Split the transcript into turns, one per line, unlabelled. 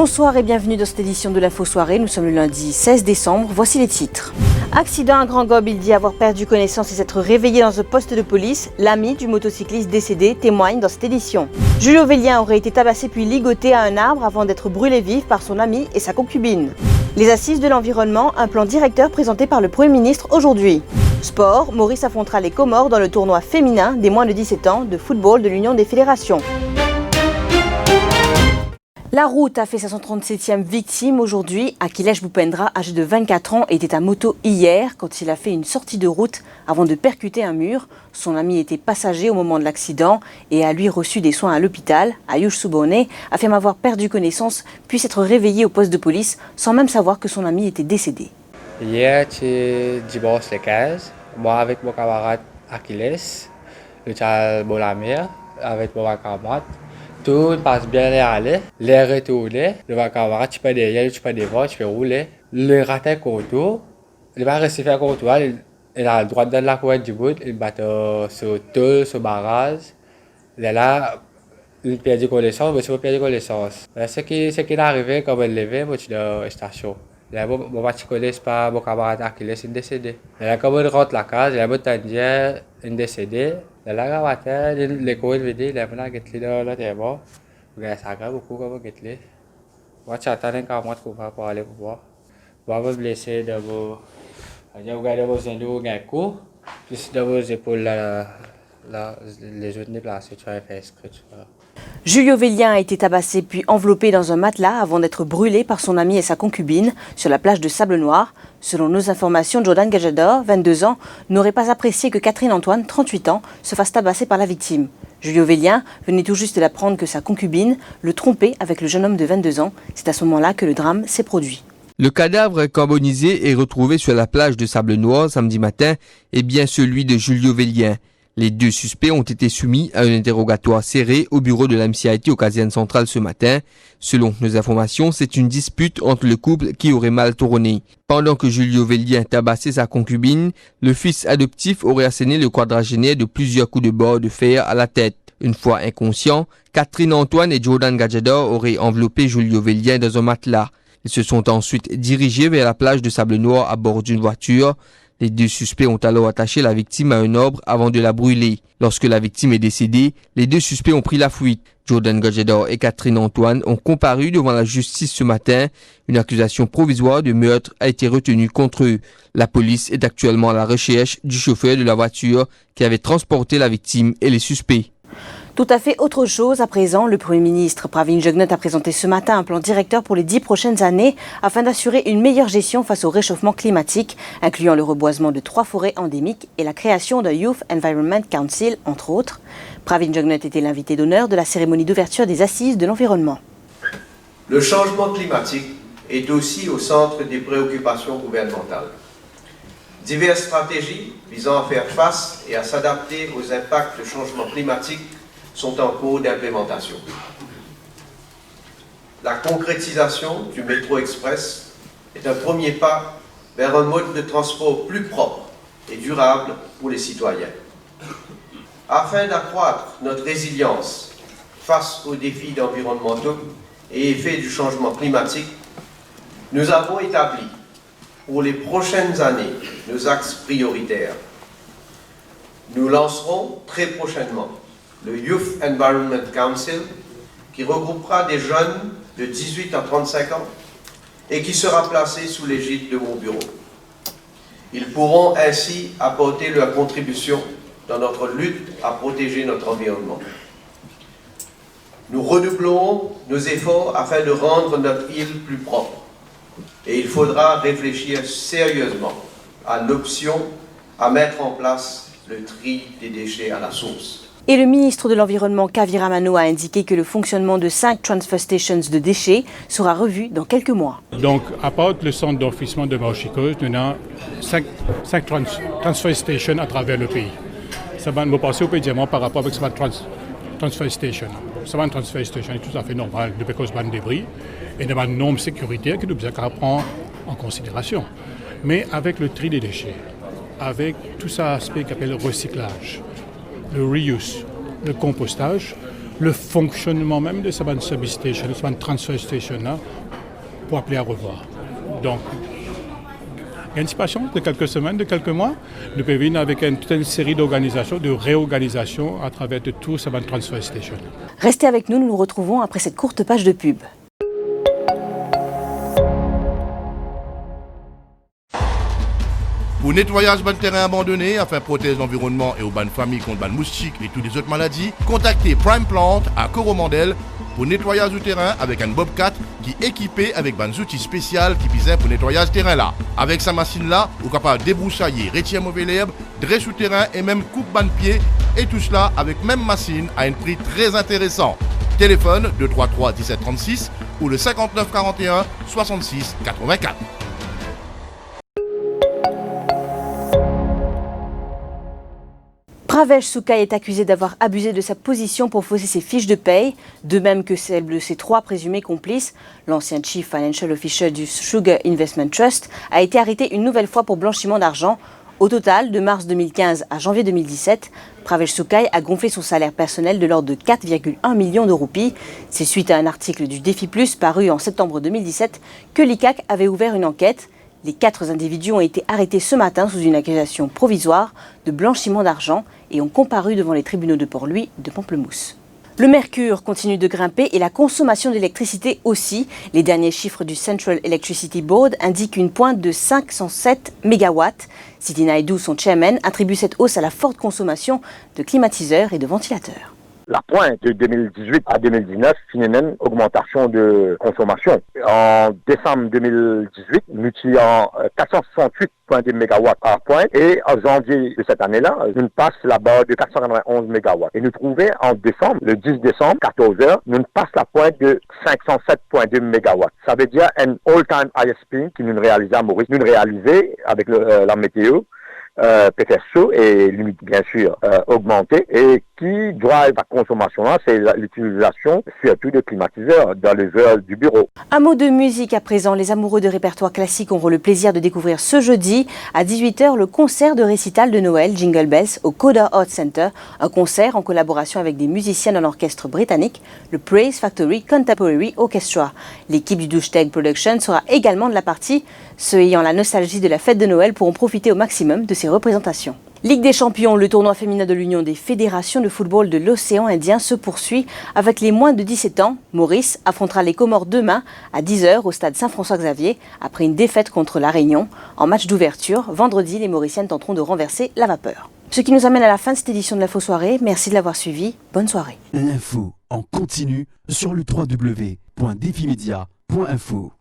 Bonsoir et bienvenue dans cette édition de l'Info Soirée. Nous sommes le lundi 16 décembre. Voici les titres. Accident à Grand Gob, il dit avoir perdu connaissance et s'être réveillé dans un poste de police. L'ami du motocycliste décédé témoigne dans cette édition. Julio Vélien aurait été tabassé puis ligoté à un arbre avant d'être brûlé vif par son ami et sa concubine. Les assises de l'environnement, un plan directeur présenté par le Premier ministre aujourd'hui. Sport, Maurice affrontera les Comores dans le tournoi féminin des moins de 17 ans de football de l'Union des fédérations. La route a fait sa 137e victime aujourd'hui. Akhilesh Bhupendra, âgé de 24 ans, était à moto hier quand il a fait une sortie de route avant de percuter un mur. Son ami était passager au moment de l'accident et a lui reçu des soins à l'hôpital. Ayush Subone affirme avoir perdu connaissance puis s'être réveillé au poste de police sans même savoir que son ami était décédé.
Hier, j'ai divorcé les 15. Moi, avec mon camarade Akhilesh, le chal Bolamir, avec mon camarade. Tout passe bien aller. Les retourner. Le camarade, tu peux derrière, tu peux devant, tu peux rouler. Le raté contour. Il va rester faire contour. Il a le droit de la cour du bout. Il bat sur tout, sur barrage. Et là, il perd connaissance, mais il va perdre connaissance. Ce qui est arrivé, comme il levé, moi, je suis dans la station. Là, je ne connais pas mon camarade Akhilesh, il est décédé. Là, comme il rentre la case, il est décédé. Là, matin, l'école veut dire, il a dit dans le terrain. Ça a beaucoup comme il dit. Moi, j'attends un camarade pour aller voir. Moi, je suis blessé de vos. Je regarde vos endos, un coup. Puis de vos épaules, les autres déplacés, tu vas faire escrit.
Julio Vélien a été tabassé puis enveloppé dans un matelas avant d'être brûlé par son ami et sa concubine sur la plage de Sable Noir. Selon nos informations, Jordan Gajador, 22 ans, n'aurait pas apprécié que Catherine Antoine, 38 ans, se fasse tabasser par la victime. Julio Vélien venait tout juste d'apprendre que sa concubine le trompait avec le jeune homme de 22 ans. C'est à ce moment-là que le drame s'est produit.
Le cadavre carbonisé est retrouvé sur la plage de Sable Noir samedi matin est bien celui de Julio Vélien. Les deux suspects ont été soumis à un interrogatoire serré au bureau de la MCIT au Caserne centrale ce matin. Selon nos informations, c'est une dispute entre le couple qui aurait mal tourné. Pendant que Julio Vélien tabassait sa concubine, le fils adoptif aurait asséné le quadragénaire de plusieurs coups de barre de fer à la tête. Une fois inconscient, Catherine Antoine et Jordan Gajador auraient enveloppé Julio Vélien dans un matelas. Ils se sont ensuite dirigés vers la plage de Sable Noir à bord d'une voiture. Les deux suspects ont alors attaché la victime à un arbre avant de la brûler. Lorsque la victime est décédée, les deux suspects ont pris la fuite. Jordan Gajador et Catherine Antoine ont comparu devant la justice ce matin. Une accusation provisoire de meurtre a été retenue contre eux. La police est actuellement à la recherche du chauffeur de la voiture qui avait transporté la victime et les suspects.
Tout à fait autre chose. À présent, le Premier ministre Pravin Jugnauth a présenté ce matin un plan directeur pour les 10 prochaines années afin d'assurer une meilleure gestion face au réchauffement climatique, incluant le reboisement de 3 forêts endémiques et la création d'un Youth Environment Council, entre autres. Pravin Jugnauth était l'invité d'honneur de la cérémonie d'ouverture des Assises de l'environnement.
Le changement climatique est aussi au centre des préoccupations gouvernementales. Diverses stratégies visant à faire face et à s'adapter aux impacts du changement climatique sont en cours d'implémentation. La concrétisation du métro express est un premier pas vers un mode de transport plus propre et durable pour les citoyens. Afin d'accroître notre résilience face aux défis environnementaux et effets du changement climatique, nous avons établi pour les prochaines années nos axes prioritaires. Nous lancerons très prochainement le Youth Environment Council, qui regroupera des jeunes de 18 à 35 ans et qui sera placé sous l'égide de mon bureau. Ils pourront ainsi apporter leur contribution dans notre lutte à protéger notre environnement. Nous redoublons nos efforts afin de rendre notre île plus propre. Et il faudra réfléchir sérieusement à l'option à mettre en place le tri des déchets à la source.
Et le ministre de l'Environnement, Kavira Mano, a indiqué que le fonctionnement de 5 transfer stations de déchets sera revu dans quelques mois.
Donc, à part le centre d'enfouissement de Mauchicos, nous avons 5 transfer stations à travers le pays. Ça va nous passer au pays par rapport avec ce transfer station. Ça va une transfer station est tout à fait normal de cause de débris et de normes sécuritaires que nous devons prendre en considération. Mais avec le tri des déchets, avec tout ça aspect qu'appelle le recyclage, le reuse, le compostage, le fonctionnement même de cette substation, cette transfer station là, pour appeler à revoir. Donc, anticipation de quelques semaines, de quelques mois, nous pouvons venir avec toute une série d'organisations, de réorganisations à travers de tout ce transfer station.
Restez avec nous, nous nous retrouvons après cette courte page de pub.
Pour nettoyage de terrain abandonné, afin de protéger l'environnement et aux bonnes familles contre les moustiques et toutes les autres maladies, contactez Prime Plant à Coromandel pour nettoyage du terrain avec un Bobcat qui est équipé avec des outils spéciaux qui visent pour nettoyage terrain là. Avec sa machine là, vous êtes capable de débroussailler, retirer mauvais herbe, dresser sous terrain et même coupe ban de pied et tout cela avec même machine à un prix très intéressant. Téléphone 233 1736 ou le 59 41 66 84.
Pravesh Sukai est accusé d'avoir abusé de sa position pour fausser ses fiches de paye, de même que celle de ses 3 présumés complices. L'ancien Chief Financial Officer du Sugar Investment Trust a été arrêté une nouvelle fois pour blanchiment d'argent. Au total, de mars 2015 à janvier 2017, Pravesh Sukai a gonflé son salaire personnel de l'ordre de 4,1 millions de roupies. C'est suite à un article du Défi Plus paru en septembre 2017 que l'ICAC avait ouvert une enquête. Les 4 individus ont été arrêtés ce matin sous une accusation provisoire de blanchiment d'argent et ont comparu devant les tribunaux de Port-Louis de Pamplemousse. Le mercure continue de grimper et la consommation d'électricité aussi. Les derniers chiffres du Central Electricity Board indiquent une pointe de 507 MW. Siti Naidoo, son chairman, attribue cette hausse à la forte consommation de climatiseurs et de ventilateurs.
La pointe de 2018 à 2019 finit une augmentation de consommation. En décembre 2018, nous étions 468,2 MW à pointe et en janvier de cette année-là, nous passe la barre de 491 MW. Et nous trouvons en décembre, le 10 décembre, 14h, nous passe la pointe de 507,2 MW. Ça veut dire un all-time ISP qui nous réalisait à Maurice. Nous réalisé avec la météo. PFSO et limite bien sûr augmentée et qui drive la consommation là, c'est l'utilisation surtout de climatiseurs dans les heures du bureau.
Un mot de musique à présent. Les amoureux de répertoire classique auront le plaisir de découvrir ce jeudi à 18h le concert de récital de Noël Jingle Bells au Coda Art Center, un concert en collaboration avec des musiciens de l'orchestre britannique, le Praise Factory Contemporary Orchestra. L'équipe du Douche-Tag Production sera également de la partie. Ceux ayant la nostalgie de la fête de Noël pourront profiter au maximum de ces représentations. Ligue des Champions, le tournoi féminin de l'Union des fédérations de football de l'océan Indien se poursuit avec les moins de 17 ans. Maurice affrontera les Comores demain à 10h au stade Saint-François-Xavier après une défaite contre La Réunion. En match d'ouverture, vendredi, les Mauriciennes tenteront de renverser la vapeur. Ce qui nous amène à la fin de cette édition de l'Info Soirée. Merci de l'avoir suivi. Bonne soirée.
L'info en continu sur le www.defimedia.info.